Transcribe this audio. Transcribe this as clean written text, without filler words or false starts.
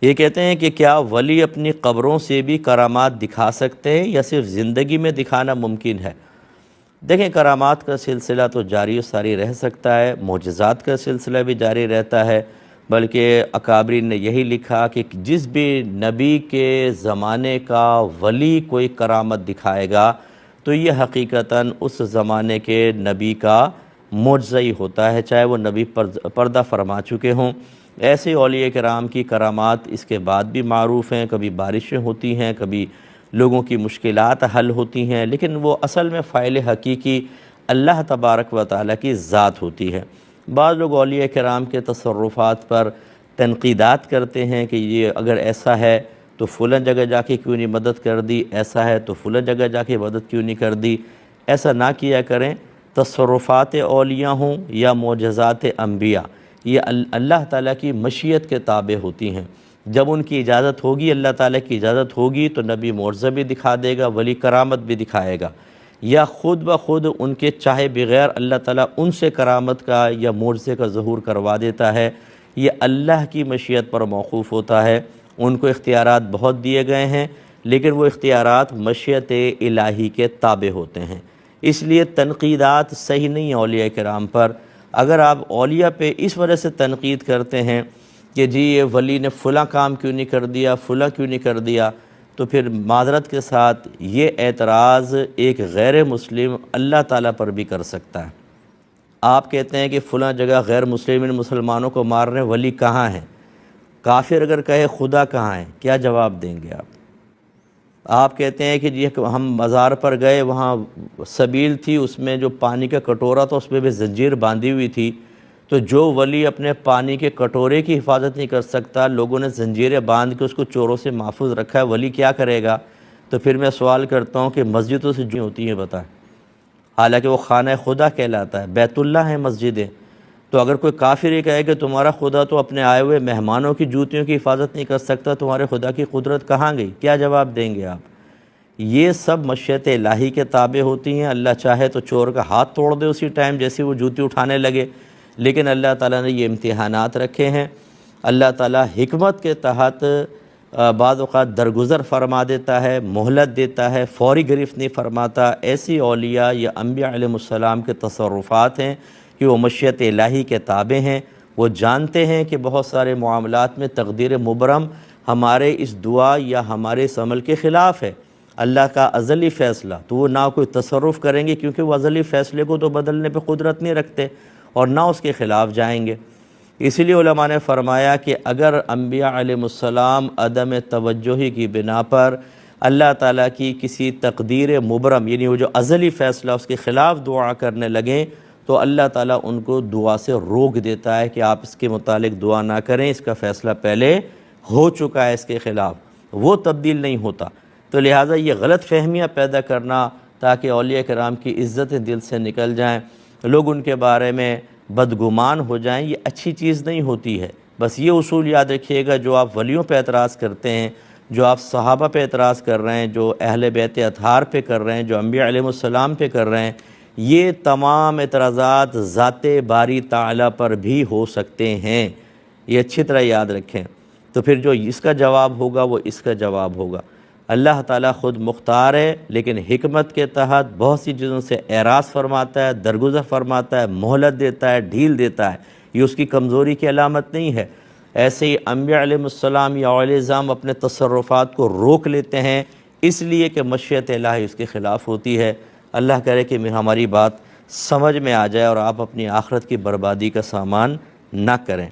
یہ کہتے ہیں کہ کیا ولی اپنی قبروں سے بھی کرامات دکھا سکتے ہیں یا صرف زندگی میں دکھانا ممکن ہے؟ دیکھیں، کرامات کا سلسلہ تو جاری و ساری رہ سکتا ہے، معجزات کا سلسلہ بھی جاری رہتا ہے، بلکہ اکابرین نے یہی لکھا کہ جس بھی نبی کے زمانے کا ولی کوئی کرامت دکھائے گا تو یہ حقیقتاً اس زمانے کے نبی کا معجزہ ہی ہوتا ہے، چاہے وہ نبی پردہ فرما چکے ہوں۔ ایسے اولیاء کرام کی کرامات اس کے بعد بھی معروف ہیں، کبھی بارشیں ہوتی ہیں، کبھی لوگوں کی مشکلات حل ہوتی ہیں، لیکن وہ اصل میں فاعل حقیقی اللہ تبارک و تعالیٰ کی ذات ہوتی ہے۔ بعض لوگ اولیاء کرام کے تصرفات پر تنقیدات کرتے ہیں کہ یہ اگر ایسا ہے تو فلاں جگہ جا کے کیوں نہیں مدد کر دی، ایسا ہے تو فلاں جگہ جا کے مدد کیوں نہیں کر دی۔ ایسا نہ کیا کریں۔ تصرفات اولیاء ہوں یا معجزات انبیاء، یہ اللہ تعالیٰ کی مشیت کے تابع ہوتی ہیں۔ جب ان کی اجازت ہوگی، اللہ تعالیٰ کی اجازت ہوگی، تو نبی معجزہ بھی دکھا دے گا، ولی کرامت بھی دکھائے گا، یا خود بخود ان کے چاہے بغیر اللہ تعالیٰ ان سے کرامت کا یا معجزے کا ظہور کروا دیتا ہے۔ یہ اللہ کی مشیت پر موقوف ہوتا ہے۔ ان کو اختیارات بہت دیے گئے ہیں، لیکن وہ اختیارات مشیت الہی کے تابع ہوتے ہیں۔ اس لیے تنقیدات صحیح نہیں ہیں اولیاء کرام پر۔ اگر آپ اولیاء پہ اس وجہ سے تنقید کرتے ہیں کہ جی یہ ولی نے فلاں کام کیوں نہیں کر دیا، فلاں کیوں نہیں کر دیا، تو پھر معذرت کے ساتھ یہ اعتراض ایک غیر مسلم اللہ تعالیٰ پر بھی کر سکتا ہے۔ آپ کہتے ہیں کہ فلاں جگہ غیر مسلمانوں کو مار رہے ہیں، ولی کہاں ہیں؟ کافر اگر کہے خدا کہاں ہے، کیا جواب دیں گے آپ؟ آپ کہتے ہیں کہ جی ہم مزار پر گئے، وہاں سبیل تھی، اس میں جو پانی کا کٹورا تھا اس میں بھی زنجیر باندھی ہوئی تھی، تو جو ولی اپنے پانی کے کٹورے کی حفاظت نہیں کر سکتا، لوگوں نے زنجیریں باندھ کے اس کو چوروں سے محفوظ رکھا ہے، ولی کیا کرے گا؟ تو پھر میں سوال کرتا ہوں کہ مسجدوں سے جو ہوتی ہیں بتائیں، حالانکہ وہ خانہ خدا کہلاتا ہے، بیت اللہ ہیں مسجدیں، تو اگر کوئی کافر یہ کہے کہ تمہارا خدا تو اپنے آئے ہوئے مہمانوں کی جوتیوں کی حفاظت نہیں کر سکتا، تمہارے خدا کی قدرت کہاں گئی؟ کیا جواب دیں گے آپ؟ یہ سب مشیت الہی کے تابع ہوتی ہیں۔ اللہ چاہے تو چور کا ہاتھ توڑ دے اسی ٹائم جیسے وہ جوتی اٹھانے لگے، لیکن اللہ تعالیٰ نے یہ امتحانات رکھے ہیں۔ اللہ تعالیٰ حکمت کے تحت بعض اوقات درگزر فرما دیتا ہے، مہلت دیتا ہے، فوری گرفت نہیں فرماتا۔ ایسی اولیاء یا انبیاء علیہ السلام کے تصرفات ہیں کہ وہ مشیت الہی کے تابع ہیں۔ وہ جانتے ہیں کہ بہت سارے معاملات میں تقدیر مبرم ہمارے اس دعا یا ہمارے اس عمل کے خلاف ہے، اللہ کا ازلی فیصلہ، تو وہ نہ کوئی تصرف کریں گے کیونکہ وہ ازلی فیصلے کو تو بدلنے پہ قدرت نہیں رکھتے، اور نہ اس کے خلاف جائیں گے۔ اسی لیے علماء نے فرمایا کہ اگر انبیاء علیہ السلام عدم توجہی کی بنا پر اللہ تعالیٰ کی کسی تقدیر مبرم، یعنی وہ جو ازلی فیصلہ اس کے خلاف دعا کرنے لگیں، تو اللہ تعالیٰ ان کو دعا سے روک دیتا ہے کہ آپ اس کے متعلق دعا نہ کریں، اس کا فیصلہ پہلے ہو چکا ہے اس کے خلاف، وہ تبدیل نہیں ہوتا۔ تو لہٰذا یہ غلط فہمیاں پیدا کرنا تاکہ اولیاء کرام کی عزت دل سے نکل جائیں، لوگ ان کے بارے میں بدگمان ہو جائیں، یہ اچھی چیز نہیں ہوتی ہے۔ بس یہ اصول یاد رکھیے گا، جو آپ ولیوں پہ اعتراض کرتے ہیں، جو آپ صحابہ پہ اعتراض کر رہے ہیں، جو اہل بیت اطہار پہ کر رہے ہیں، جو انبیاء علیہ السلام پہ کر رہے ہیں، یہ تمام اعتراضات ذات باری تعالیٰ پر بھی ہو سکتے ہیں۔ یہ اچھی طرح یاد رکھیں۔ تو پھر جو اس کا جواب ہوگا وہ اس کا جواب ہوگا۔ اللہ تعالیٰ خود مختار ہے، لیکن حکمت کے تحت بہت سی چیزوں سے اعراض فرماتا ہے، درگزر فرماتا ہے، مہلت دیتا ہے، ڈھیل دیتا ہے۔ یہ اس کی کمزوری کی علامت نہیں ہے۔ ایسے ہی انبیاء علیہ السلام یا اولیاء اعظام اپنے تصرفات کو روک لیتے ہیں، اس لیے کہ مشیت الہی اس کے خلاف ہوتی ہے۔ اللہ کرے کہ ہماری بات سمجھ میں آ جائے اور آپ اپنی آخرت کی بربادی کا سامان نہ کریں۔